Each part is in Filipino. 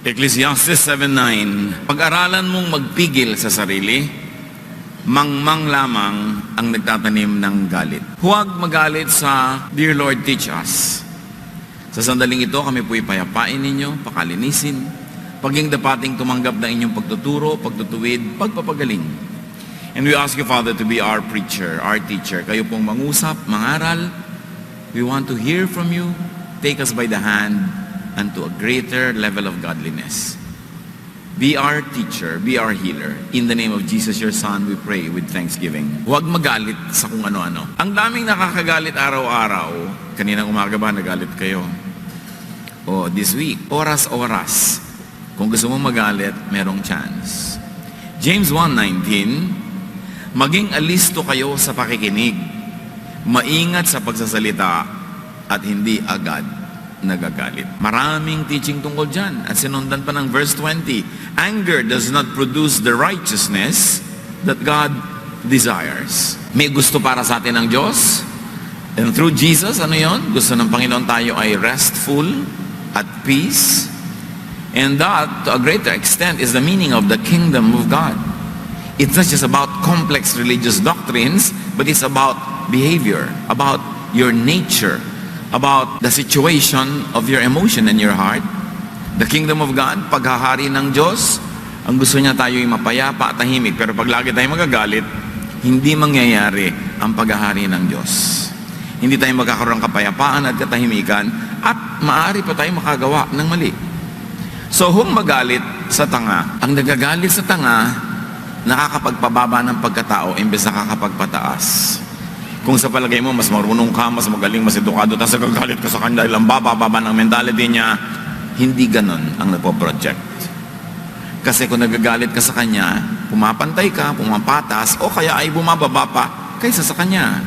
Ecclesiastes 7:9, pag-aralan mong magpigil sa sarili, mangmang lamang ang nagtatanim ng galit. Huwag magalit sa Dear Lord, teach us. Sa sandaling ito, kami po'y payapain ninyo, pakalinisin, paging dapating tumanggap na inyong pagtuturo, pagtutuwid, pagpapagaling. And we ask you, Father, to be our preacher, our teacher. Kayo pong mangusap, mangaral. We want to hear from you. Take us by the hand unto a greater level of godliness. Be our teacher, be our healer. In the name of Jesus, your Son, we pray with thanksgiving. Huwag magalit sa kung ano-ano. Ang daming nakakagalit araw-araw. Kaninang umaga ba nagalit kayo? O this week, oras-oras. Kung gusto mo magalit, merong chance. James 1:19, maging alisto kayo sa pakikinig. Maingat sa pagsasalita at hindi agad nagagalit. Maraming teaching tungkol dyan. At sinundan pa ng verse 20, anger does not produce the righteousness that God desires. May gusto para sa atin ng Diyos. And through Jesus, ano yon? Gusto ng Panginoon tayo ay restful, at peace. And that, to a greater extent, is the meaning of the kingdom of God. It's not just about complex religious doctrines, but it's about behavior, about your nature, about the situation of your emotion in your heart. The kingdom of God, paghahari ng Diyos, ang gusto niya tayo ay mapayapa at tahimik. Pero pag lagi tayo magagalit, hindi mangyayari ang paghahari ng Diyos. Hindi tayo magkakaroon ng kapayapaan at katahimikan at maaari pa tayo makagawa ng mali. So, kung magalit sa tanga, ang nagagalit sa tanga, nakakapagpababa ng pagkatao imbes nakakapagpataas. Kung sa palagay mo, mas marunong ka, mas magaling, mas edukado, tapos nagagalit ka sa kanya dahil ang baba ng mentality niya, hindi ganon ang napoproject. Kasi kung nagagalit ka sa kanya, pumapantay ka, pumapatas, o kaya ay bumababa pa kaysa sa kanya.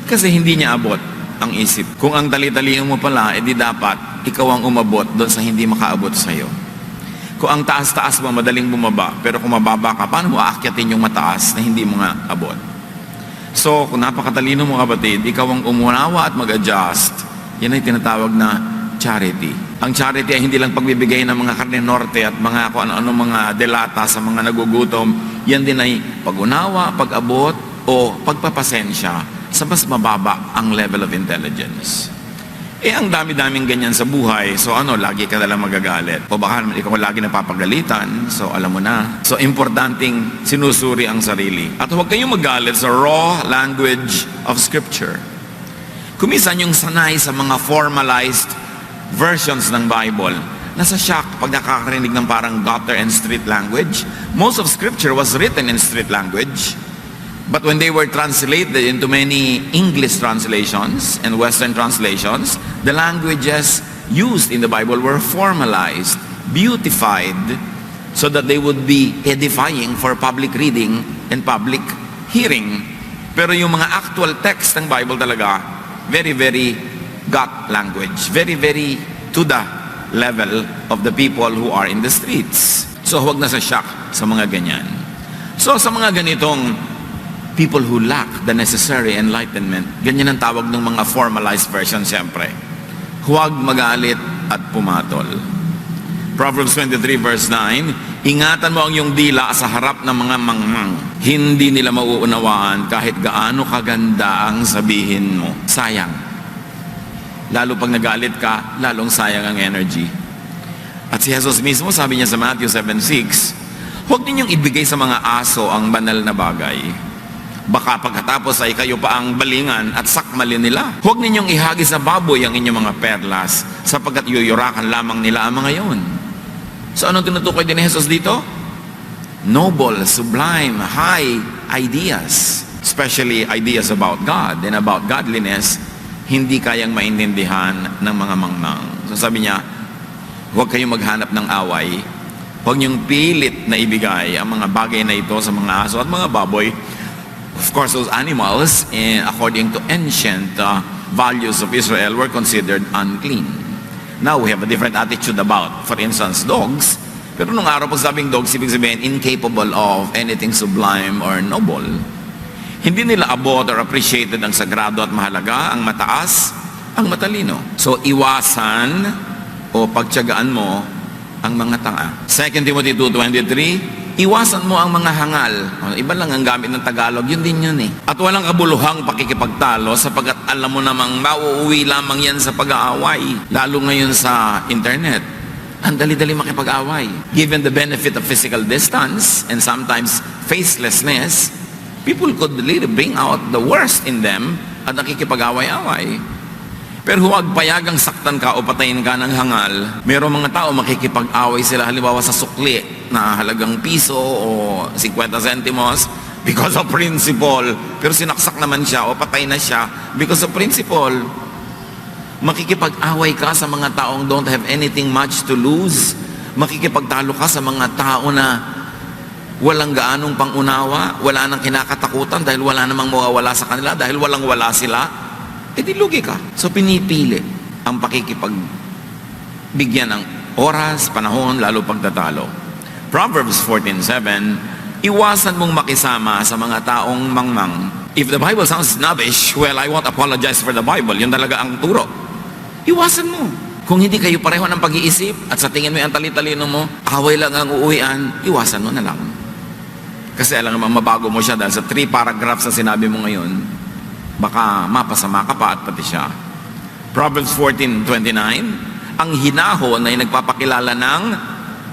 Kasi hindi niya abot ang isip. Kung ang tali-talihan mo pala, edi dapat ikaw ang umabot doon sa hindi makaabot sa'yo. Kung ang taas-taas mo, madaling bumaba, pero kung mababa ka, paano mo aakyatin yung mataas na hindi mo nga abot? So, kung napakatalino mo kapatid, ikaw ang umunawa at mag-adjust. Yan ay tinatawag na charity. Ang charity ay hindi lang pagbibigay ng mga karne norte at mga kung ano-ano mga delata sa mga nagugutom. Yan din ay pag-unawa, pag-abot, o pagpapasensya sa mas mababa ang level of intelligence. Ang dami-daming ganyan sa buhay. So lagi ka nalang magagalit. O baka ikaw lagi napapagalitan. So alam mo na. So importanteng sinusuri ang sarili. At huwag kayong magalit sa raw language of Scripture. Kumisan yung sanay sa mga formalized versions ng Bible. Nasa shock pag nakakarinig ng parang gutter and street language. Most of Scripture was written in street language. But when they were translated into many English translations and Western translations, the languages used in the Bible were formalized, beautified, so that they would be edifying for public reading and public hearing. Pero yung mga actual text ng Bible talaga, very, very gut language, very, very to the level of the people who are in the streets. So huwag na sa shock sa mga ganyan. So sa mga ganitong people who lack the necessary enlightenment, ganyan ang tawag ng mga formalized version siyempre. Huwag magalit at pumatol. Proverbs 23 verse 9, ingatan mo ang iyong dila sa harap ng mga mangmang. Hindi nila mauunawaan kahit gaano kaganda ang sabihin mo. Sayang. Lalo pag nagalit ka, lalong sayang ang energy. At si Jesus mismo, sabi niya sa Matthew 7:6, huwag ninyong ibigay sa mga aso ang banal na bagay. Baka pagkatapos ay kayo pa ang balingan at sakmalin nila. Huwag ninyong ihagi sa baboy ang inyong mga perlas, sapagkat yuyurakan lamang nila ang mga yon. So anong tinutukoy din ni Jesus dito? Noble, sublime, high ideas, especially ideas about God and about godliness, hindi kayang maintindihan ng mga mangmang. So sabi niya, huwag kayong maghanap ng away, huwag niyong pilit na ibigay ang mga bagay na ito sa mga aso at mga baboy. Of course, those animals, according to ancient values of Israel, were considered unclean. Now, we have a different attitude about, for instance, dogs. Pero nung araw, pag sabing dogs, ibig sabihin, incapable of anything sublime or noble. Hindi nila abot or appreciated ang sagrado at mahalaga, ang mataas, ang matalino. So, iwasan o pagtiyagaan mo ang mga tanga. 2 Timothy 2:23, iwasan mo ang mga hangal. Iba lang ang gamit ng Tagalog, yun din yun eh. At walang kabuluhang pakikipagtalo sapagkat alam mo namang mauuwi lamang yan sa pag-aaway. Lalo ngayon sa internet, ang dali-dali makipag-away. Given the benefit of physical distance and sometimes facelessness, people could really bring out the worst in them at nakikipag-away-away. Pero huwag payagang saktan ka o patayin ka ng hangal. Merong mga tao makikipag-away sila halimbawa sa sukli na halagang piso o 50 centimos because of principle. Pero sinaksak naman siya o patay na siya because of principle. Makikipag-away ka sa mga taong don't have anything much to lose. Makikipagtalo ka sa mga tao na walang gaanong pangunawa, wala nang kinakatakutan dahil wala namang mawawala sa kanila, dahil walang wala sila. Di lugi ka. So pinipili ang pakikipagbigyan ng oras, panahon, lalo pagtatalo. Proverbs 14:7, iwasan mong makisama sa mga taong mangmang. If the Bible sounds snobbish, well, I won't apologize for the Bible. Yun talaga ang turo. Iwasan mo. Kung hindi kayo pareho ng pag-iisip at sa tingin mo yung tali-talino mo, away lang ang uuwian, iwasan mo na lang. Kasi alam naman, mabago mo siya dahil sa 3 paragraphs na sinabi mo ngayon, baka mapasama ka pa at pati siya. Proverbs 14:29, ang hinahon ay nagpapakilala ng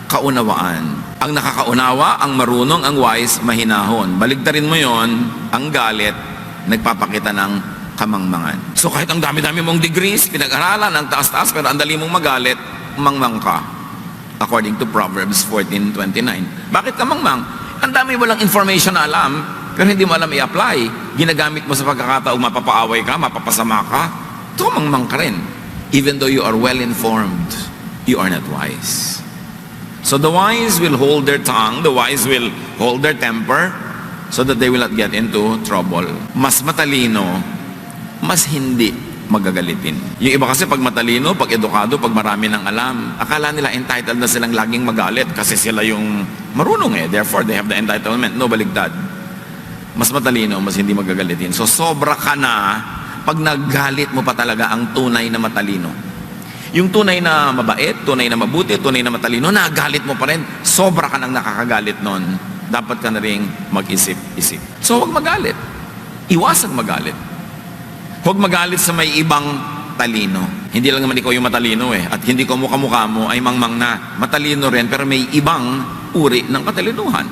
kaunawaan. Ang nakakaunawa, ang marunong, ang wise, mahinahon. Baligtarin mo yon, ang galit, nagpapakita ng kamangmangan. So kahit ang dami-dami mong degrees, pinag-aralan, ang taas-taas, pero ang dali mong magalit, mangmang ka. According to Proverbs 14:29. Bakit ka mangmang? Ang dami mo lang information na alam, pero hindi mo alam i-apply. Ginagamit mo sa pagkakataong mapapaaway ka, mapapasama ka, tumangmang ka rin. Even though you are well-informed, you are not wise. So the wise will hold their tongue, the wise will hold their temper, so that they will not get into trouble. Mas matalino, mas hindi magagalitin. Yung iba kasi pag matalino, pag edukado, pag marami ng alam, akala nila entitled na silang laging magalit kasi sila yung marunong eh. Therefore, they have the entitlement. No, baligtad. Mas matalino, mas hindi magagalitin. So, sobra ka na pag naggalit mo pa talaga ang tunay na matalino. Yung tunay na mabait, tunay na mabuti, tunay na matalino, nagalit mo pa rin, sobra ka nang nakakagalit nun. Dapat ka na rin mag-isip-isip. So, huwag magalit. Iwasang magalit. Huwag magalit sa may ibang talino. Hindi lang naman ikaw yung matalino eh. At hindi ko mukha-mukha mo ay mangmang na. Matalino rin, pero may ibang uri ng katalinuhan.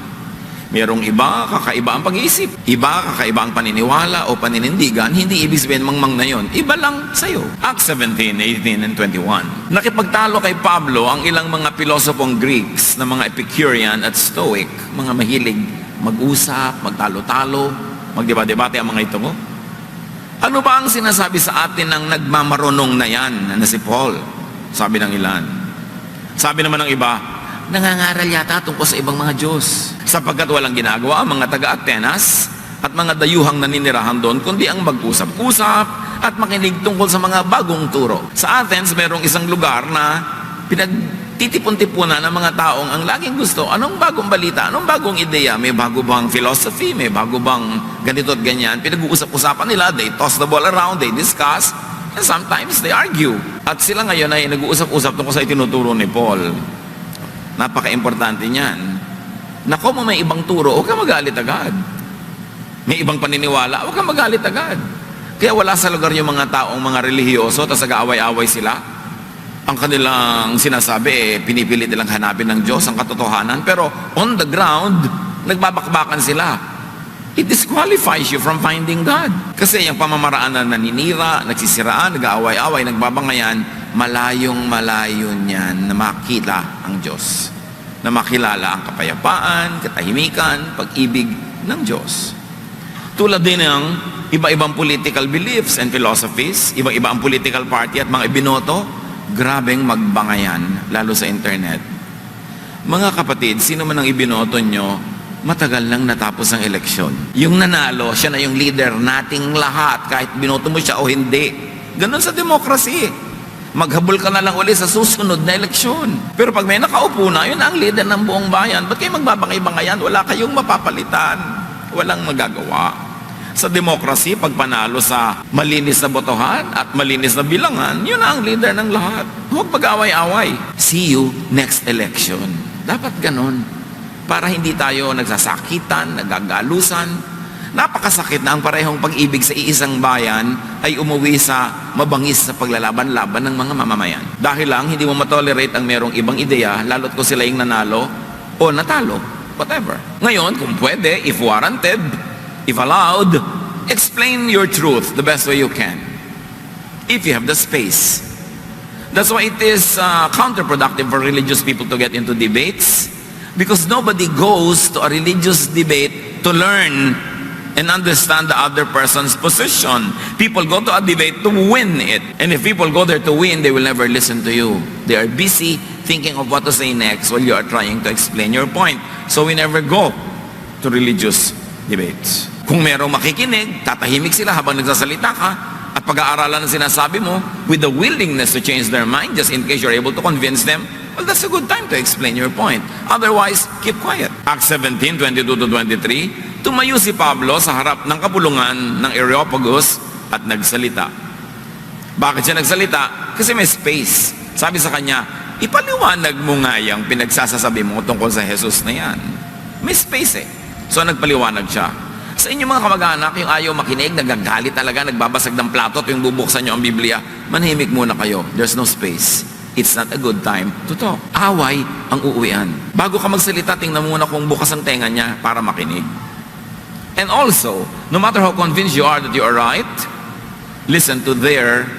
Merong iba, kakaiba ang pag-iisip. Iba, kakaiba ang paniniwala o paninindigan. Hindi ibig sabihin mangmang na yon. Iba lang sa'yo. Acts 17:18 and 21. Nakipagtalo kay Pablo ang ilang mga pilosopong Greeks na mga Epicurean at Stoic. Mga mahilig mag-usap, magtalo-talo, magdebate-debate ang mga ito mo. Ano ba ang sinasabi sa atin ng nagmamarunong na yan na si Paul? Sabi ng ilan. Sabi naman ng iba, nangangaral yata tungkol sa ibang mga Diyos. Sapagkat walang ginagawa ang mga taga-Atenas at mga dayuhang naninirahan doon, kundi ang mag-usap-usap at makinig tungkol sa mga bagong turo. Sa Athens, mayroong isang lugar na pinagtitipon-tipunan ng mga taong ang laging gusto, anong bagong balita, anong bagong ideya, may bago bang philosophy, may bago bang ganito at ganyan. Pinag-uusap-usapan nila, they toss the ball around, they discuss, and sometimes they argue. At sila ngayon ay nag-uusap-usap tungkol sa itinuturo ni Paul. Napaka-importante niyan. Nako mo may ibang turo, huwag ka magalit agad. May ibang paniniwala, huwag ka magalit agad. Kaya wala sa lugar yung mga taong mga relihiyoso, tapos nag-aaway-aaway sila. Ang kanilang sinasabi, pinipilit nilang hanapin ng Diyos ang katotohanan, pero on the ground, nagbabakbakan sila. It disqualifies you from finding God. Kasi yung pamamaraan na naninira, nagsisiraan, nag-aaway-aaway, nagbabangayan, malayong-malayo niyan na makita ang Diyos. Na makilala ang kapayapaan, katahimikan, pag-ibig ng Diyos. Tulad din ng iba-ibang political beliefs and philosophies, iba-iba ang political party at mga ibinoto, grabeng magbangayan, lalo sa internet. Mga kapatid, sino man ang ibinoto nyo, matagal nang natapos ang eleksyon. Yung nanalo, siya na yung leader nating lahat, kahit binoto mo siya o hindi. Ganon sa demokrasi. Maghabol ka na lang uli sa susunod na eleksyon. Pero pag may nakaupo na, yun ang leader ng buong bayan. Ba't kayo magbabangay-bangayan? Wala kayong mapapalitan. Walang magagawa. Sa democracy, pag panalo sa malinis na botohan at malinis na bilangan, yun ang leader ng lahat. Huwag mag-away-away. See you next election. Dapat ganun. Para hindi tayo nagsasakitan, nagagalusan. Napakasakit na ang parehong pag-ibig sa iisang bayan ay umuwi sa mabangis sa paglalaban-laban ng mga mamamayan. Dahil lang, hindi mo matolerate ang merong ibang ideya, lalo't kung sila yung nanalo o natalo. Whatever. Ngayon, kung pwede, if warranted, if allowed, explain your truth the best way you can. If you have the space. That's why it is counterproductive for religious people to get into debates, because nobody goes to a religious debate to learn and understand the other person's position. People go to a debate to win it. And if people go there to win, they will never listen to you. They are busy thinking of what to say next while you are trying to explain your point. So we never go to religious debates. Kung merong makikinig, tatahimik sila habang nagsasalita ka at pag-aaralan ang sinasabi mo with the willingness to change their mind just in case you're able to convince them, well, that's a good time to explain your point. Otherwise, keep quiet. Acts 17:22-23, tumayo si Pablo sa harap ng kapulungan ng Areopagus at nagsalita. Bakit siya nagsalita? Kasi may space. Sabi sa kanya, ipaliwanag mo nga yung pinagsasasabi mo tungkol sa Jesus na yan. May space eh. So nagpaliwanag siya. Sa inyong mga kamag-anak, yung ayaw makinig, nagagalit talaga, nagbabasag ng plato tuwing bubuksan nyo ang Biblia, manahimik muna kayo. There's no space. It's not a good time to talk. Away ang uuwian. Bago ka magsalita, tingnan muna kung bukas ang tenga niya para makinig. And also, no matter how convinced you are that you are right, listen to their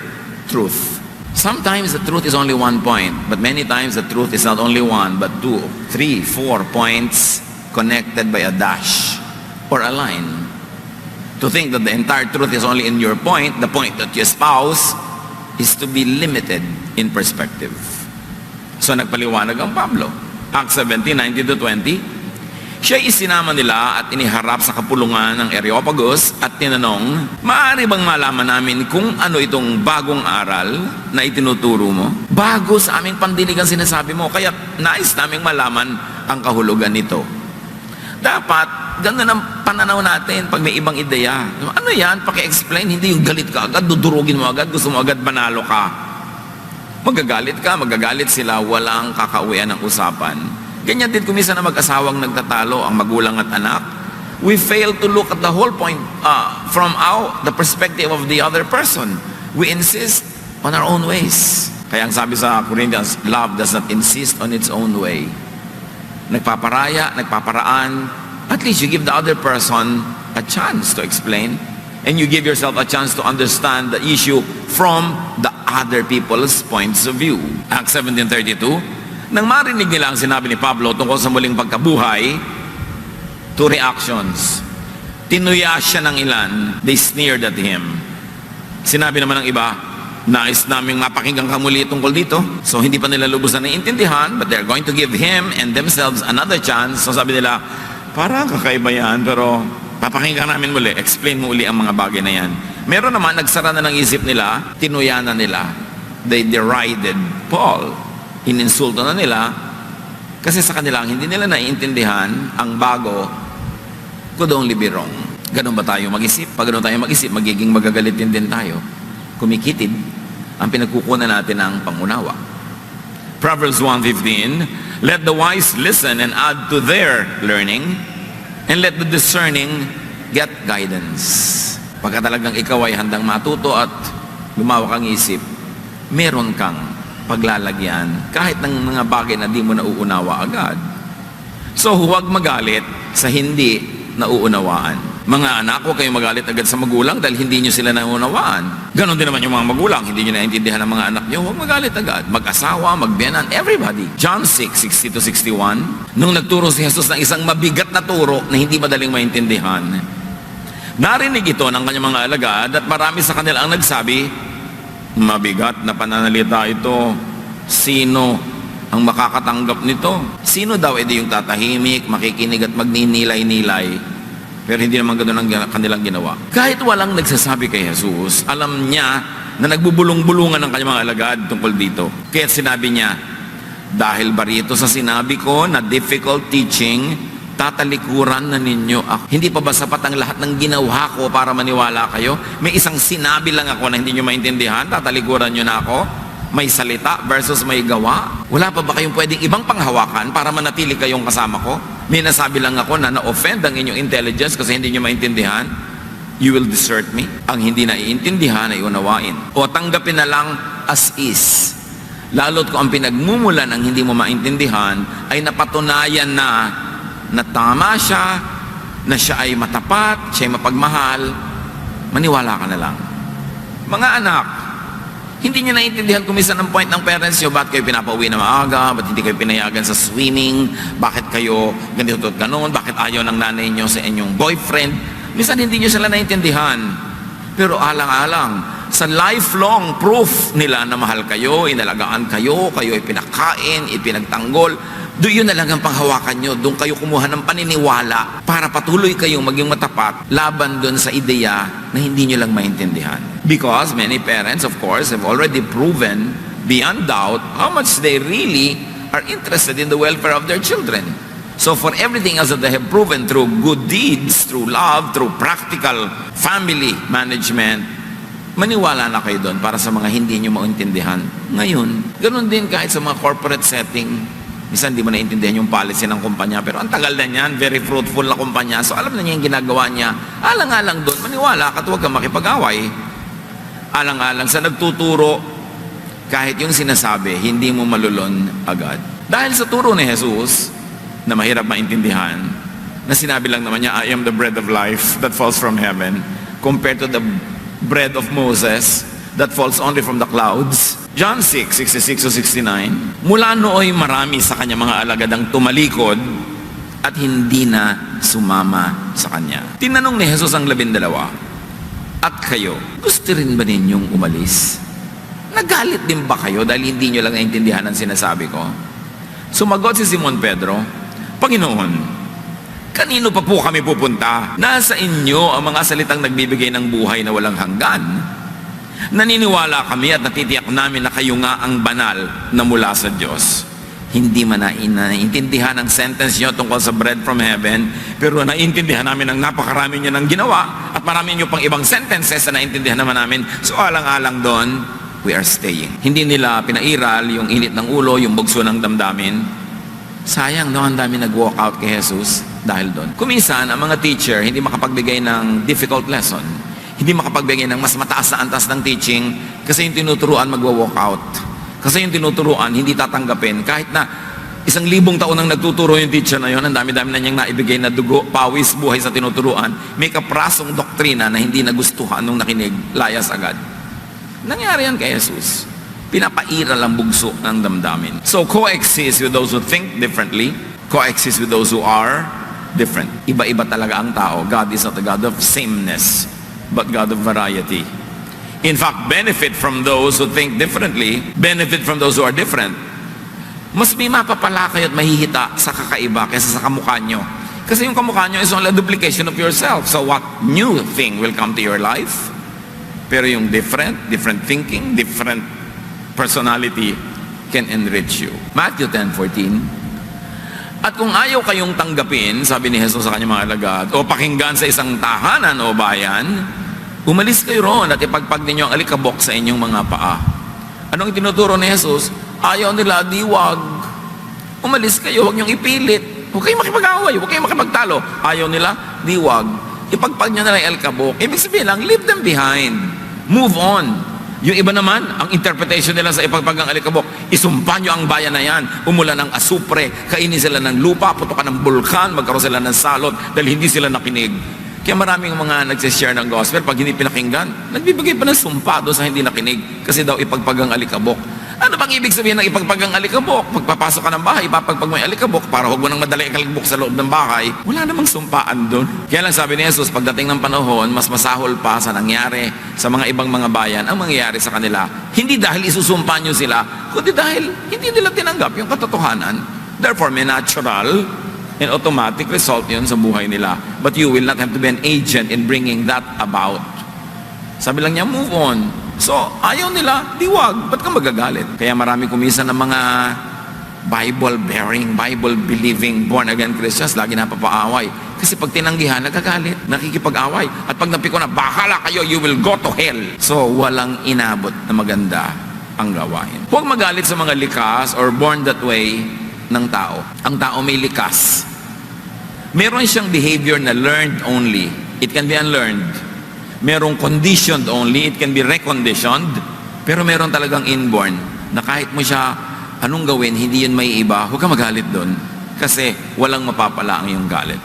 truth. Sometimes the truth is only one point, but many times the truth is not only one, but 2, 3, 4 points connected by a dash or a line. To think that the entire truth is only in your point, the point that you espouse, is to be limited in perspective. So nagpaliwanag ang Pablo. Acts 17:19-20, siya isinama nila at iniharap sa kapulungan ng Areopagus at tinanong, maaari bang malaman namin kung ano itong bagong aral na itinuturo mo? Bago sa aming pandiligan sinasabi mo, kaya nais naming malaman ang kahulugan nito. Dapat, ganun ang pananaw natin pag may ibang ideya. Ano yan? Paki-explain, hindi yung galit ka agad, dudurugin mo agad, gusto mo agad manalo ka. Magagalit sila, walang kakauwian ng usapan. Ganyan din kumisa na mag-asawang nagtatalo, ang magulang at anak. We fail to look at the whole point from the perspective of the other person. We insist on our own ways. Kaya ang sabi sa Corinthians, love does not insist on its own way. Nagpaparaya, nagpaparaan, at least you give the other person a chance to explain, and you give yourself a chance to understand the issue from the other people's points of view. Acts 17:32, nang marinig nila ang sinabi ni Pablo tungkol sa muling pagkabuhay, 2 reactions. Tinuya siya ng ilan, they sneered at him. Sinabi naman ng iba, nais naming mapakinggan ka muli tungkol dito. So hindi pa nila lubos na naiintindihan, but they're going to give him and themselves another chance. So sabi nila, parang kakaiba yan, pero papakinggan namin muli, explain mo uli ang mga bagay na yan. Meron naman, nagsara na ng isip nila, tinuya na nila. They derided Paul. Ininsulto na nila, kasi sa kanila, hindi nila naiintindihan ang bago could only be wrong. Ganun ba tayo mag-isip? Pag ganun tayo mag-isip, magiging magagalitin din tayo. Kumikitid ang pinagkukunan natin ng pangunawa. Proverbs 1:15, let the wise listen and add to their learning, and let the discerning get guidance. Pagka talagang ikaw ay handang matuto at lumawak ang isip, meron kang paglalagyan kahit ng mga bagay na di mo nauunawa agad. So huwag magalit sa hindi nauunawaan. Mga anak, huwag kayong magalit agad sa magulang dahil hindi nyo sila nauunawaan. Ganon din naman yung mga magulang, hindi nyo naintindihan ang mga anak nyo, huwag magalit agad. Mag-asawa, magbiyanan, everybody. John 6:60-61, nung nagturo si Jesus ng isang mabigat na turo na hindi madaling maintindihan, narinig ito ng kanyang mga alagad at marami sa kanila ang nagsabi, mabigat na pananalita ito, sino ang makakatanggap nito? Sino daw edi yung tatahimik, makikinig at magninilay-nilay? Pero hindi naman ganoon ang kanilang ginawa. Kahit walang nagsasabi kay Jesus, alam niya na nagbubulong-bulungan ng kanyang mga alagad tungkol dito. Kaya sinabi niya, dahil ba rito sa sinabi ko na difficult teaching tatalikuran na ninyo ako. Hindi pa ba sapat ang lahat ng ginawa ko para maniwala kayo? May isang sinabi lang ako na hindi nyo maintindihan, tatalikuran nyo na ako? May salita versus may gawa? Wala pa ba kayong pwedeng ibang panghawakan para manatili kayong kasama ko? May nasabi lang ako na na-offend ang inyong intelligence kasi hindi nyo maintindihan? You will desert me? Ang hindi naiintindihan ay unawain. O tanggapin na lang as is. Lalo't kung ang pinagmumulan ng hindi mo maintindihan ay napatunayan na tama siya, na siya ay matapat, siya ay mapagmahal, maniwala ka na lang. Mga anak, hindi niyo naiintindihan kung minsan ang point ng parents niyo, bakit kayo pinapauwi na maaga, bakit hindi kayo pinayagan sa swimming, bakit kayo ganito at ganon, bakit ayaw ng nanay niyo sa inyong boyfriend. Minsan hindi niyo sila naiintindihan. Pero alang-alang, sa lifelong proof nila na mahal kayo, inalagaan kayo, kayo ay pinakain, ipinagtanggol, doon yun na lang ang panghawakan nyo. Doon kayo kumuha ng paniniwala para patuloy kayong maging matapat laban doon sa ideya na hindi nyo lang maintindihan. Because many parents, of course, have already proven beyond doubt how much they really are interested in the welfare of their children. So for everything else that they have proven through good deeds, through love, through practical family management, maniwala na kayo doon para sa mga hindi nyo maintindihan. Ngayon, ganun din kahit sa mga corporate setting. Minsan di mo naiintindihan yung policy ng kumpanya, pero ang tagal na niyan, very fruitful na kumpanya, so alam na niya yung ginagawa niya. Alang-alang doon, maniwala ka at huwag kang makipag-away. Alang-alang sa nagtuturo, kahit yung sinasabi, hindi mo malulon agad. Dahil sa turo ni Jesus, na mahirap maintindihan, na sinabi lang naman niya, I am the bread of life that falls from heaven, compared to the bread of Moses that falls only from the clouds. John 6:66-69, mula nooy marami sa kanya mga alagad ang tumalikod at hindi na sumama sa kanya. Tinanong ni Jesus ang 12, at kayo, gusto rin ba ninyong umalis? Nagalit din ba kayo dahil hindi nyo lang naintindihan ang sinasabi ko? Sumagot si Simon Pedro, Panginoon, kanino pa po kami pupunta? Nasa inyo ang mga salitang nagbibigay ng buhay na walang hanggan. Naniniwala kami at natitiyak namin na kayo nga ang banal na mula sa Diyos. Hindi man naiintindihan ang sentence nyo tungkol sa bread from heaven, pero naiintindihan namin ang napakarami nyo ng ginawa at marami nyo pang ibang sentences na naiintindihan naman namin. So alang-alang doon, we are staying. Hindi nila pinairal yung init ng ulo, yung bugso ng damdamin. Sayang, no? Ang dami nag-walk out kay Jesus dahil doon. Kuminsan, ang mga teacher hindi makapagbigay ng difficult lesson. Hindi makapagbigay ng mas mataas na antas ng teaching kasi yung tinuturuan magwa-walk out. Kasi yung tinuturuan hindi tatanggapin. Kahit na 1,000 taon nang nagtuturo yung teacher na yun, ang dami-dami na niyang naibigay na dugo, pawis, buhay sa tinuturuan, may kaprasong doktrina na hindi nagustuhan nung nakinig, layas agad. Nangyari yan kay Jesus. Pinapairal ang bugso ng damdamin. So coexist with those who think differently, coexist with those who are different. Iba-iba talaga ang tao. God is not a God of sameness, but God of variety. In fact, benefit from those who think differently, benefit from those who are different. Mas may mapapala kayo at mahihita sa kakaiba kaysa sa kamukha nyo. Kasi yung kamukha nyo is only a duplication of yourself. So what new thing will come to your life? Pero yung different thinking, different personality can enrich you. Matthew 10:14. At kung ayaw kayong tanggapin, sabi ni Jesus sa kanyang mga alagad, o pakinggan sa isang tahanan o bayan, umalis kayo roon at ipagpag ninyo ang alikabok sa inyong mga paa. Anong itinuturo ni Jesus? Ayaw nila, di wag. Umalis kayo, huwag niyong ipilit. Huwag kayong makipag-away, huwag kayong makipagtalo. Ayaw nila, di wag. Ipagpag niyo na lang ang alikabok. Ibig sabihin lang, leave them behind. Move on. Yung iba naman, ang interpretation nila sa ipagpag ng alikabok, isumpa nyo ang bayan na yan, umulan ng asupre, kainin sila ng lupa, putukan ng bulkan, magkaroon sila ng salot dahil hindi sila nakinig. Kaya maraming mga nagsishare ng gospel, pag hindi pinakinggan, nagbibigay pa ng sumpa doon sa hindi nakinig kasi daw ipagpag ang alikabok. Ano bang ibig sabihin ng ipagpag ang alikabok? Pagpapasok ka ng bahay, ipapagpag mo yung alikabok para huwag mo nang madali ang alikabok sa loob ng bahay. Wala namang sumpaan doon. Kaya lang sabi ni Jesus, pagdating ng panahon, mas masahol pa sa nangyari sa mga ibang mga bayan ang mangyayari sa kanila. Hindi dahil isusumpa nyo sila, kundi dahil hindi nila tinanggap yung katotohanan. Therefore, may natural and automatic result yun sa buhay nila. But you will not have to be an agent in bringing that about. Sabi lang niya, move on. So, ayaw nila, di wag. Ba't ka magagalit? Kaya marami kumisan ng mga Bible-bearing, Bible-believing, born-again Christians, lagi napapaaway. Kasi pag tinanggihan, nagagalit, nakikipag-away. At pag napiko na, bahala kayo, you will go to hell. So, walang inabot na maganda ang gawain. Huwag magalit sa mga likas or born that way ng tao. Ang tao may likas. Meron siyang behavior na learned only. It can be unlearned. Merong conditioned only. It can be reconditioned. Pero meron talagang inborn na kahit mo siya anong gawin, hindi yun may iba, huwag ka magalit doon. Kasi walang mapapala ang iyong galit.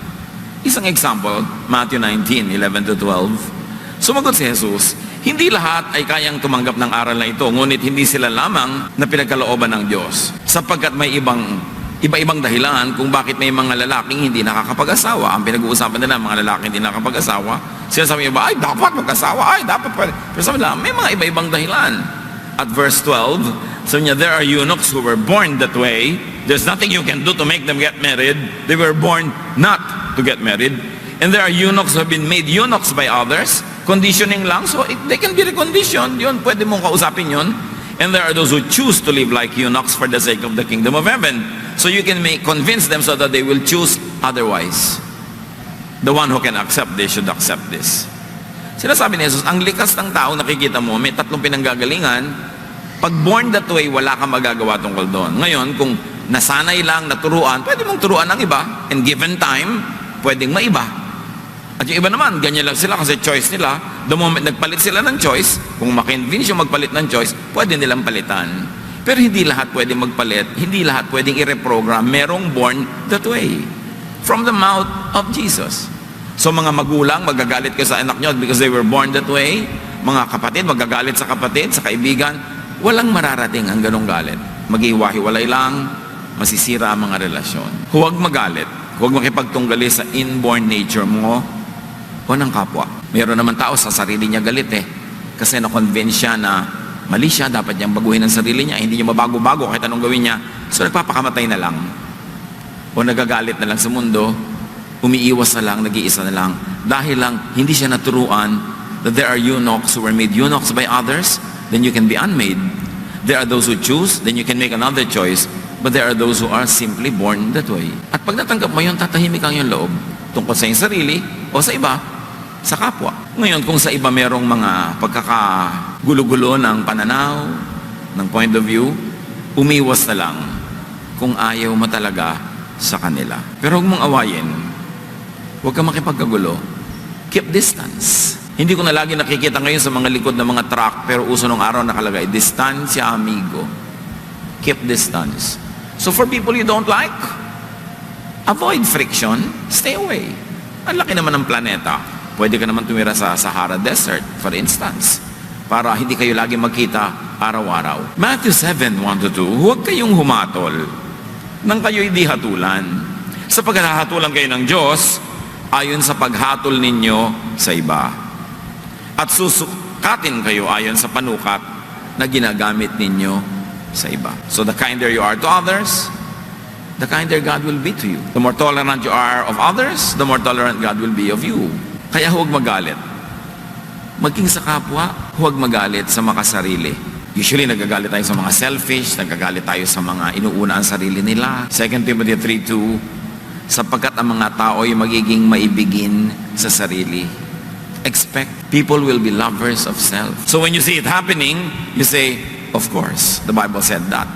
Isang example, Matthew 19:11-12. Sumagot si Jesus, hindi lahat ay kayang tumanggap ng aral na ito, ngunit hindi sila lamang na pinagkalooban ng Diyos. Sapagkat may iba-ibang dahilan kung bakit may mga lalaking hindi nakakapag-asawa. Ang pinag-uusapan nila, mga lalaking hindi nakakapag-asawa. Sila sabi ba, ay dapat mag-asawa, ay dapat pa. Pero sabi nila, may mga iba-ibang dahilan. At verse 12, sabi niya, there are eunuchs who were born that way. There's nothing you can do to make them get married. They were born not to get married. And there are eunuchs who have been made eunuchs by others. Conditioning lang. So they can be reconditioned. Yun, pwede mong kausapin yun. And there are those who choose to live like eunuchs for the sake of the kingdom of heaven. So you can convince them so that they will choose otherwise. The one who can accept this should accept this. Sinasabi ni Jesus, ang likas ng tao nakikita mo, may tatlong pinanggagalingan. Pag born that way, wala kang magagawa tungkol doon. Ngayon, kung nasanay lang, naturuan, pwede mong turuan ng iba. And given time, pwedeng maiba. At yung iba naman, ganyan lang sila kasi choice nila. The moment nagpalit sila ng choice, kung makinvince yung magpalit ng choice, pwede nilang palitan. Pero hindi lahat pwedeng magpalit, hindi lahat pwedeng i-reprogram. Merong born that way. From the mouth of Jesus. So mga magulang, magagalit kayo sa anak nyo because they were born that way. Mga kapatid, magagalit sa kapatid, sa kaibigan. Walang mararating ang ganong galit. Mag-iwahiwalay lang, masisira ang mga relasyon. Huwag magalit. Huwag makipagtunggali sa inborn nature mo o ng kapwa. Meron naman tao sa sarili niya galit kasi na-convince siya na mali siya, dapat niyang baguhin ang sarili niya. Hindi niya mabago-bago kahit anong gawin niya. So nagpapakamatay na lang. O nagagalit na lang sa mundo, umiiwas na lang, nag-iisa na lang. Dahil lang, hindi siya naturuan that there are eunuchs who were made eunuchs by others, then you can be unmade. There are those who choose, then you can make another choice. But there are those who are simply born that way. At pag natanggap mo yun, tatahimik ang iyong loob tungkol sa iyong sarili o sa iba, sa kapwa. Ngayon, kung sa iba merong mga pagkakagulo-gulo ng pananaw, ng point of view, umiwas na lang kung ayaw mo talaga sa kanila. Pero huwag mong awayin. Huwag kang makipagkagulo. Keep distance. Hindi ko na lagi nakikita ngayon sa mga likod ng mga truck, pero uso nung araw nakalagay, distancia amigo. Keep distance. So for people you don't like, avoid friction, stay away. Ang laki naman ng planeta. Pwede ka naman tumira sa Sahara Desert, for instance, para hindi kayo lagi magkita araw-araw. Matthew 7:1-2, huwag kayong humatol nang kayo'y di hatulan. Sa paghahatulan kayo ng Diyos, ayon sa paghatol ninyo sa iba. At susukatin kayo ayon sa panukat na ginagamit ninyo sa iba. So the kinder you are to others, the kinder God will be to you. The more tolerant you are of others, the more tolerant God will be of you. Kaya huwag magalit. Maging sa kapwa, huwag magalit sa makasarili. Usually nagagalit tayo sa mga selfish, nagagalit tayo sa mga inuuna ang sarili nila. 2 Timothy 3:2, sapagkat ang mga tao ay magiging maibigin sa sarili. Expect people will be lovers of self. So when you see it happening, you say, of course, the Bible said that.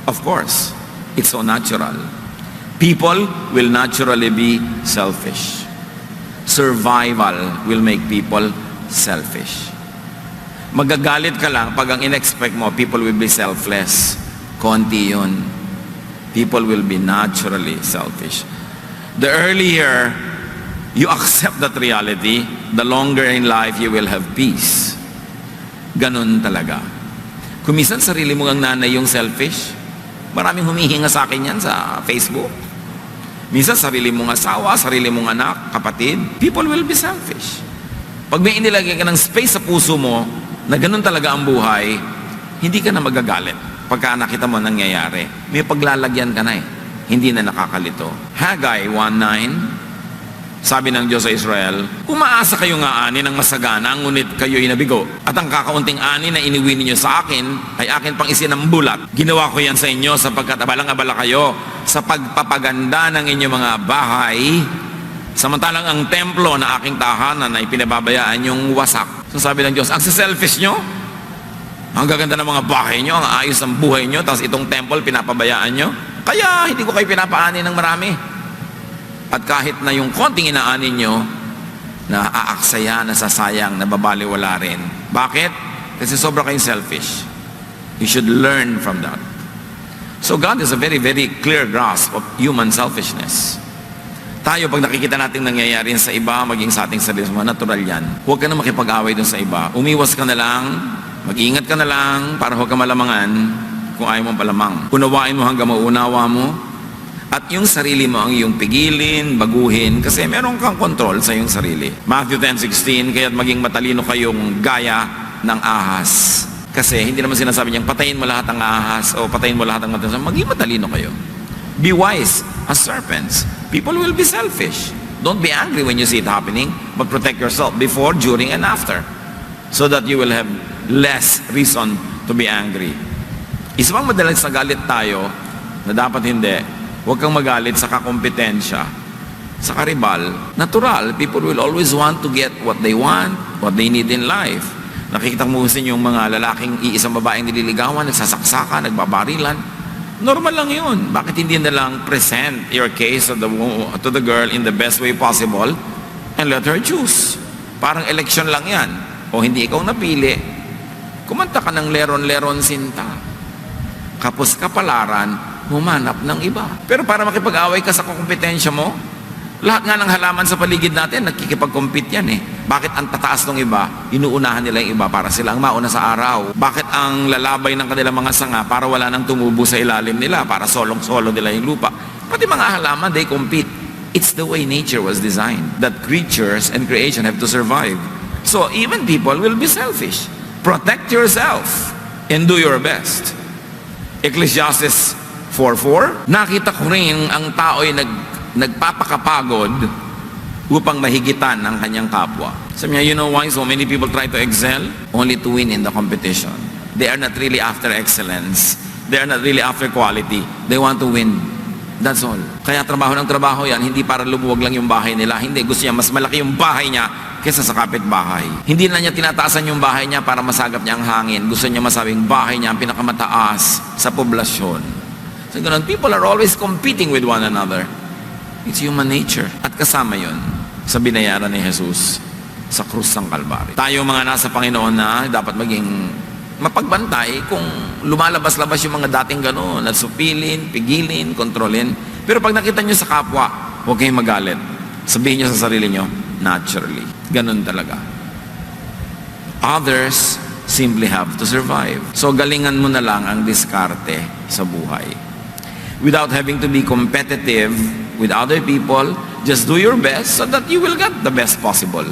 Of course, it's so natural. People will naturally be selfish. Survival will make people selfish. Magagalit ka lang pag ang in-expect mo, people will be selfless. Konti yun. People will be naturally selfish. The earlier you accept that reality, the longer in life you will have peace. Ganun talaga. Kung minsan sarili mo ang nanay yung selfish, maraming humihinga sa akin yan sa Facebook. Minsan sarili mong asawa, sarili mong anak, kapatid, people will be selfish. Pag may inilagay ka ng space sa puso mo, na ganun talaga ang buhay, hindi ka na magagalit. Pagka nakita mo nangyayari, may paglalagyan ka na hindi na nakakalito. Haggai 1:9, Sabi ng Diyos sa Israel, umaasa kayo nga ani ng masagana, ngunit kayo'y nabigo. At ang kakaunting ani na iniwi ninyo sa akin, ay akin pang isinambulat. Ginawa ko yan sa inyo sapagkat abalang-abala kayo sa pagpapaganda ng inyong mga bahay, samantalang ang templo na aking tahanan ay pinababayaan yung wasak. So sabi ng Diyos, ang selfish nyo, ang gaganda ng mga bahay nyo, ang ayos ng buhay nyo, tapos itong temple pinapabayaan nyo, kaya hindi ko kayo pinapaani ng marami. At kahit na yung konting inaanin nyo, na aaksaya, nasasayang, nababaliwala rin. Bakit? Kasi sobra kayong selfish. You should learn from that. So God has a very, very clear grasp of human selfishness. Tayo, pag nakikita natin nangyayari sa iba, maging sa ating sarili, natural yan. Huwag ka na makipag-away dun sa iba. Umiwas ka na lang, mag-ingat ka na lang, para huwag ka malamangan kung ayaw mong palamang. Unawain mo hanggang maunawa mo. At yung sarili mo ang iyong pigilin, baguhin, kasi meron kang control sa iyong sarili. Matthew 10:16, kaya't maging matalino kayong gaya ng ahas. Kasi hindi naman sinasabi niyang patayin mo lahat ng ahas o patayin mo lahat ng matalino. Maging matalino kayo. Be wise as serpents. People will be selfish. Don't be angry when you see it happening, but protect yourself before, during, and after, so that you will have less reason to be angry. Isa pang madalas na galit tayo, na dapat hindi. Huwag kang magalit sa kakompetensya, sa karibal. Natural, people will always want to get what they want, what they need in life. Nakikita mo kasi yung mga lalaking iisang babaeng nililigawan, nagsasaksakan, nagbabarilan. Normal lang yun. Bakit hindi na lang present your case to the girl in the best way possible and let her choose? Parang election lang yan. O hindi ikaw napili, kumanta ka ng leron-leron sinta. Kapos kapalaran, humanap ng iba. Pero para makipag-away ka sa kompetensya mo, lahat nga ng halaman sa paligid natin, nagkikipag-compete yan eh. Bakit ang tataas ng iba, inuunahan nila yung iba para sila ang mauna sa araw? Bakit ang lalabay ng kanilang mga sanga para wala nang tumubo sa ilalim nila, para solong-solo nila yung lupa? Pati mga halaman, they compete. It's the way nature was designed, that creatures and creation have to survive. So even people will be selfish. Protect yourself and do your best. Ecclesiastes 4:4, nakita ko rin ang tao ay nagpapakapagod upang mahigitan ang kanyang kapwa. Sabi niya, you know why so many people try to excel? Only to win in the competition. They are not really after excellence. They are not really after quality. They want to win. That's all. Kaya trabaho ng trabaho yan, hindi para lumuwag lang yung bahay nila. Hindi, gusto niya mas malaki yung bahay niya kesa sa kapitbahay. Hindi na niya tinataasan yung bahay niya para masagap niya ang hangin. Gusto niya masabing bahay niya ang pinakamataas sa poblasyon. So ganun, people are always competing with one another. It's human nature. At kasama yun sa binayaran ni Jesus sa krus ng Kalbaryo. Tayo mga nasa Panginoon na dapat maging mapagbantay kung lumalabas-labas yung mga dating gano'n, at supilin, pigilin, kontrolin. Pero pag nakita nyo sa kapwa, huwag kayong magalit. Sabihin nyo sa sarili nyo, naturally. Ganun talaga. Others simply have to survive. So galingan mo na lang ang diskarte sa buhay. Without having to be competitive with other people, just do your best so that you will get the best possible.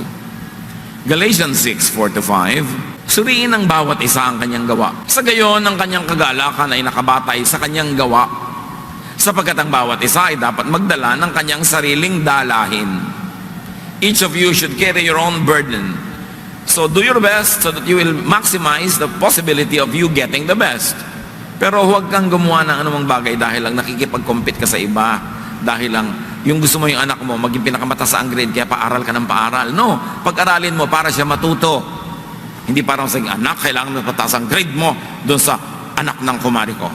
Galatians 6:4-5, suriin ng bawat isa ang kanyang gawa. Sa gayon, ang kanyang kagalakan ay nakabatay sa kanyang gawa, sapagkat ang bawat isa ay dapat magdala ng kanyang sariling dalahin. Each of you should carry your own burden. So do your best so that you will maximize the possibility of you getting the best. Pero huwag kang gumawa ng anumang bagay dahil lang nakikipag-compete ka sa iba. Dahil lang yung gusto mo yung anak mo maging pinakamataas ang grade kaya paaral ka ng paaral. No, pag-aralin mo para siya matuto. Hindi parang sa anak, kailangan mo pataas ang grade mo doon sa anak ng kumari ko.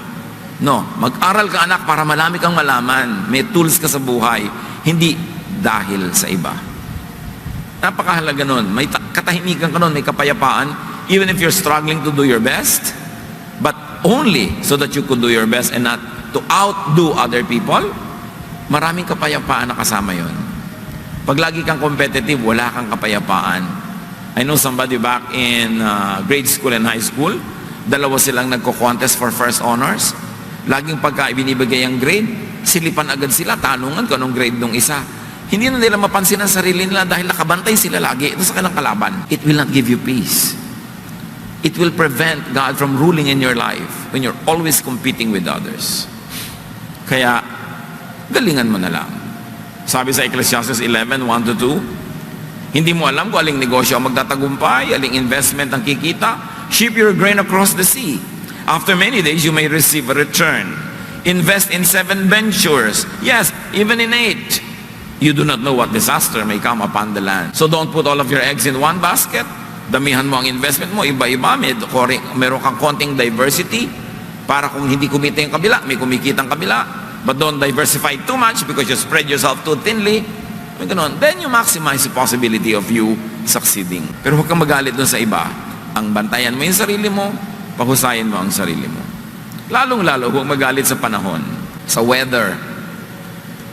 No, mag-aral ka anak para malami kang malaman. May tools ka sa buhay. Hindi dahil sa iba. Napakahalaga nun. May katahimikan ka nun, may kapayapaan. Even if you're struggling to do your best, but only so that you could do your best and not to outdo other people, maraming kapayapaan na kasama yon. Pag lagi kang competitive, wala kang kapayapaan. I know somebody back in grade school and high school, dalawa silang nagko-contest for first honors. Laging pagka ibinibigay ang grade, silipan agad sila, tanungan kung anong grade nung isa. Hindi na nila mapansin ang sarili nila dahil nakabantay sila lagi ito sa kanilang kalaban. It will not give you peace. It will prevent God from ruling in your life when you're always competing with others. Kaya, galingan mo na lang. Sabi sa Ecclesiastes 11, 1-2, hindi mo alam kung aling negosyo ang magtatagumpay, aling investment ang kikita. Ship your grain across the sea. After many days, you may receive a return. Invest in 7 ventures. Yes, even in 8. You do not know what disaster may come upon the land. So don't put all of your eggs in one basket. Damihan mo ang investment mo, iba-iba. Meron kang konting diversity para kung hindi kumita yung kabila, may kumikita ang kabila. But don't diversify too much because you spread yourself too thinly. Then you maximize the possibility of you succeeding. Pero huwag kang magalit dun sa iba. Ang bantayan mo yung sarili mo, pahusayin mo ang sarili mo. Lalong-lalo, huwag magalit sa panahon, sa weather,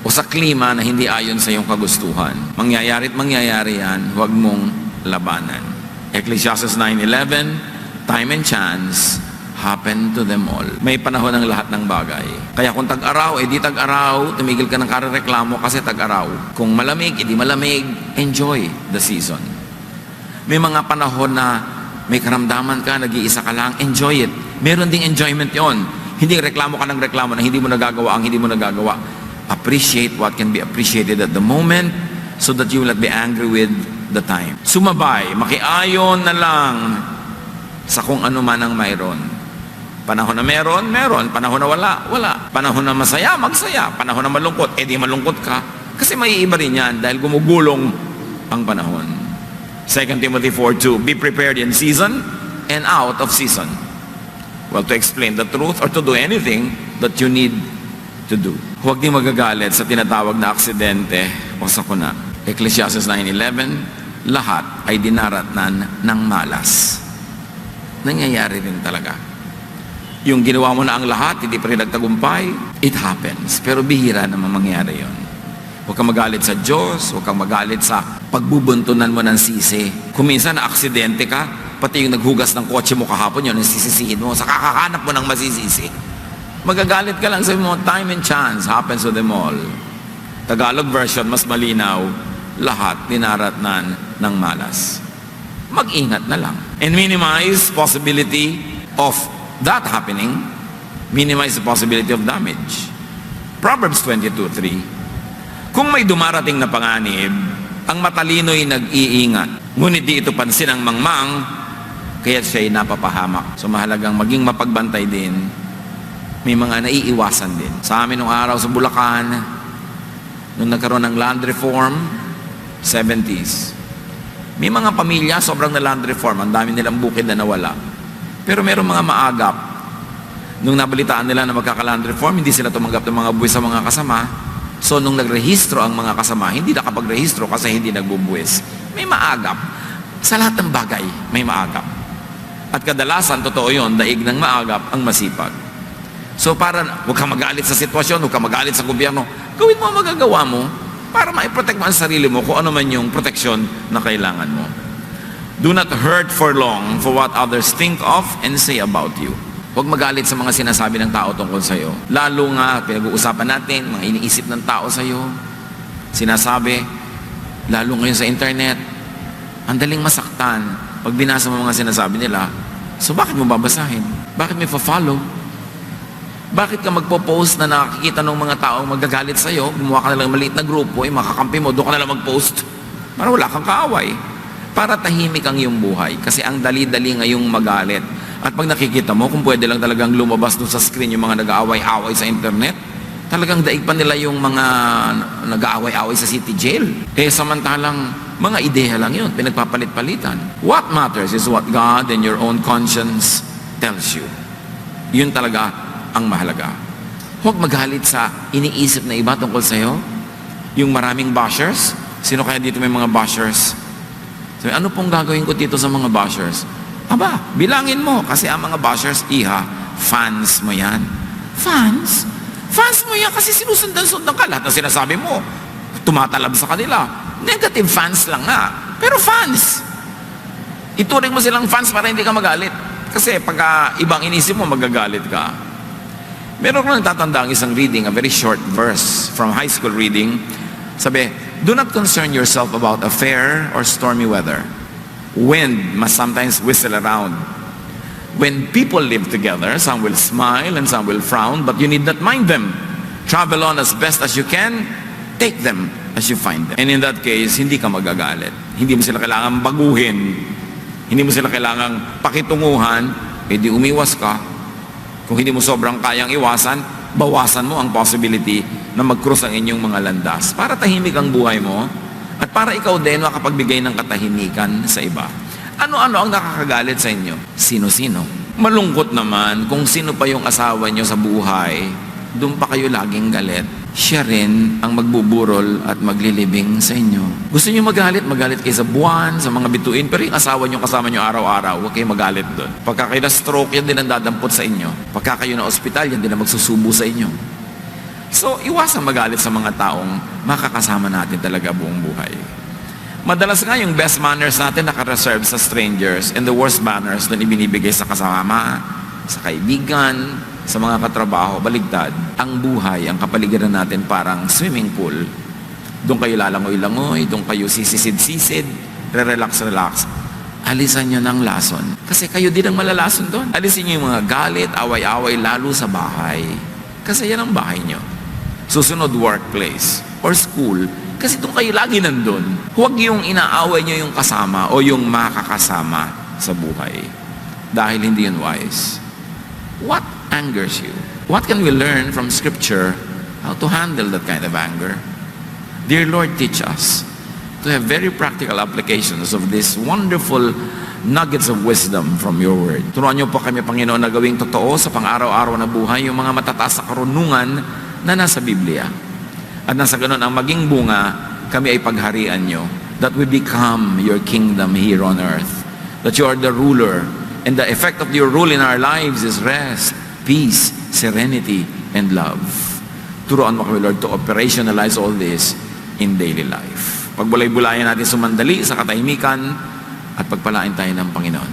o sa klima na hindi ayon sa iyong kagustuhan. Mangyayari yan, huwag mong labanan. Ecclesiastes 9:11, time and chance happen to them all. May panahon ng lahat ng bagay. Kaya kung tag-araw, di tag-araw, tumigil ka ng karereklamo kasi tag-araw. Kung malamig, di malamig, enjoy the season. May mga panahon na may karamdaman ka, nag-iisa ka lang, enjoy it. Meron ding enjoyment yon. Hindi reklamo ka ng reklamo na hindi mo nagagawa ang hindi mo nagagawa. Appreciate what can be appreciated at the moment so that you will not be angry with the time. Sumabay, makiayon na lang sa kung ano man ang mayroon. Panahon na meron, meron. Panahon na wala, wala. Panahon na masaya, magsaya. Panahon na malungkot, di malungkot ka. Kasi may iba rin yan dahil gumugulong ang panahon. 2 Timothy 4:2, be prepared in season and out of season. Well, to explain the truth or to do anything that you need to do. Huwag din magagalit sa tinatawag na aksidente o sakuna. Ecclesiastes 9:11, lahat ay dinaratnan ng malas. Nangyayari rin talaga. Yung ginawa mo na ang lahat, hindi pa rin nagtagumpay, it happens. Pero bihira naman mangyari yon. Huwag kang magalit sa Diyos, huwag kang magalit sa pagbubuntunan mo ng sisi. Kung minsan na aksidente ka, pati yung naghugas ng kotse mo kahapon, yun ang sisisihin mo, sa kakahanap mo ng masisisi. Magagalit ka lang, sabi mo, time and chance happens to them all. Tagalog version, mas malinaw, lahat dinaratnan ng malas. Mag-ingat na lang. And minimize possibility of that happening, minimize the possibility of damage. Proverbs 22:3, kung may dumarating na panganib, ang matalino'y nag-iingat. Ngunit di ito pansin ang mangmang, kaya siya'y napapahamak. So mahalagang maging mapagbantay din. May mga naiiwasan din. Sa amin nung araw sa Bulacan, nung nagkaroon ng land reform, 70s. May mga pamilya, sobrang na land reform. Ang dami nilang bukid na nawala. Pero mayroong mga maagap. Nung nabalitaan nila na magkaka-land reform, hindi sila tumanggap ng mga buwis sa mga kasama. So, nung nagrehistro ang mga kasama, hindi nakapagrehistro kasi hindi nagbubuwis. May maagap. Sa lahat ng bagay, may maagap. At kadalasan, totoo yun, daig ng maagap ang masipag. So, para huwag kang magalit sa sitwasyon, huwag kang magalit sa gobyerno, gawin mo ang magagawa mo para ma-protect mo ang sarili mo kung ano man yung proteksyon na kailangan mo. Do not hurt for long for what others think of and say about you. Huwag magalit sa mga sinasabi ng tao tungkol sa iyo. Lalo nga, pinag-uusapan natin, mga iniisip ng tao sa iyo. Sinasabi, lalo ngayon sa internet, ang daling masaktan pag binasa mo mga sinasabi nila. So bakit mo babasahin? Bakit mo follow? Bakit ka magpo-post na nakikita ng mga taong magagalit sa iyo, gumawa ka na lang maliit na grupo, makakampi mo, doon ka na lang mag-post. Para wala kang kaaway. Para tahimik ang iyong buhay. Kasi ang dali-dali ngayong magalit. At pag nakikita mo, kung pwede lang talagang lumabas doon sa screen yung mga nag-aaway-away sa internet, talagang daig pa nila yung mga nag-aaway-away sa city jail. Samantalang mga ideya lang yun, pinagpapalit-palitan. What matters is what God and your own conscience tells you. Yun talaga ang mahalaga. Huwag magalit sa iniisip na iba tungkol sa'yo. Yung maraming bashers, sino kaya dito may mga bashers? So, ano pong gagawin ko dito sa mga bashers? Aba, bilangin mo. Kasi ang mga bashers, fans mo yan. Fans? Fans mo yan kasi sinusundan-sundan ka. Lahat na sinasabi mo, tumatalab sa kanila. Negative fans lang nga. Pero fans. Ituring mo silang fans para hindi ka magalit. Kasi pagka ibang inisip mo, magagalit ka. Meron ko natatanda ang isang reading, a very short verse from high school reading. Sabi, do not concern yourself about a fair or stormy weather. Wind must sometimes whistle around. When people live together, some will smile and some will frown, but you need not mind them. Travel on as best as you can, Take them as you find them. And in that case, hindi ka magagalit. Hindi mo sila kailangan baguhin. Hindi mo sila kailangan pakitunguhan. Di umiwas ka. Kung hindi mo sobrang kayang iwasan, bawasan mo ang possibility na mag-cross ang inyong mga landas para tahimik ang buhay mo at para ikaw din makapagbigay ng katahimikan sa iba. Ano-ano ang nakakagalit sa inyo? Sino-sino? Malungkot naman kung sino pa yung asawa nyo sa buhay, doon pa kayo laging galit. Siya rin ang magbuburol at maglilibing sa inyo. Gusto nyo magalit kayo sa buwan, sa mga bituin, pero yung asawa nyo kasama nyo araw-araw, huwag kayo magalit doon. Pagka kayo na stroke, yan din ang dadampot sa inyo. Pagka kayo na ospital, yan din ang magsusubo sa inyo. So, iwasan magalit sa mga taong makakasama natin talaga buong buhay. Madalas nga yung best manners natin naka-reserve sa strangers and the worst manners doon ibinibigay sa kasama, sa kaibigan, sa mga katrabaho, baligtad. Ang buhay, ang kapaligiran natin parang swimming pool. Doon kayo lalangoy-langoy, doon kayo sisisid-sisid, re-relax-relax. Alisan nyo ng lason. Kasi kayo din ang malalason doon. Alisin nyo yung mga galit, away-away, lalo sa bahay. Kasi yan ang bahay nyo. Susunod workplace or school. Kasi doon kayo lagi nandun. Huwag yung inaaway nyo yung kasama o yung makakasama sa buhay. Dahil hindi yun wise. What angers you? What can we learn from Scripture how to handle that kind of anger? Dear Lord, teach us to have very practical applications of these wonderful nuggets of wisdom from your word. Turuan niyo po kami, Panginoon, na gawing totoo sa pang-araw-araw na buhay yung mga matataas na karunungan na nasa Biblia. At nasa ganun ang maging bunga, kami ay pagharian niyo, that we become your kingdom here on earth. That you are the ruler. And the effect of your rule in our lives is rest, peace, serenity, and love. Turuan mo kami, Lord, to operationalize all this in daily life. Pagbulay-bulayan natin sumandali sa katahimikan at pagpalain tayo ng Panginoon.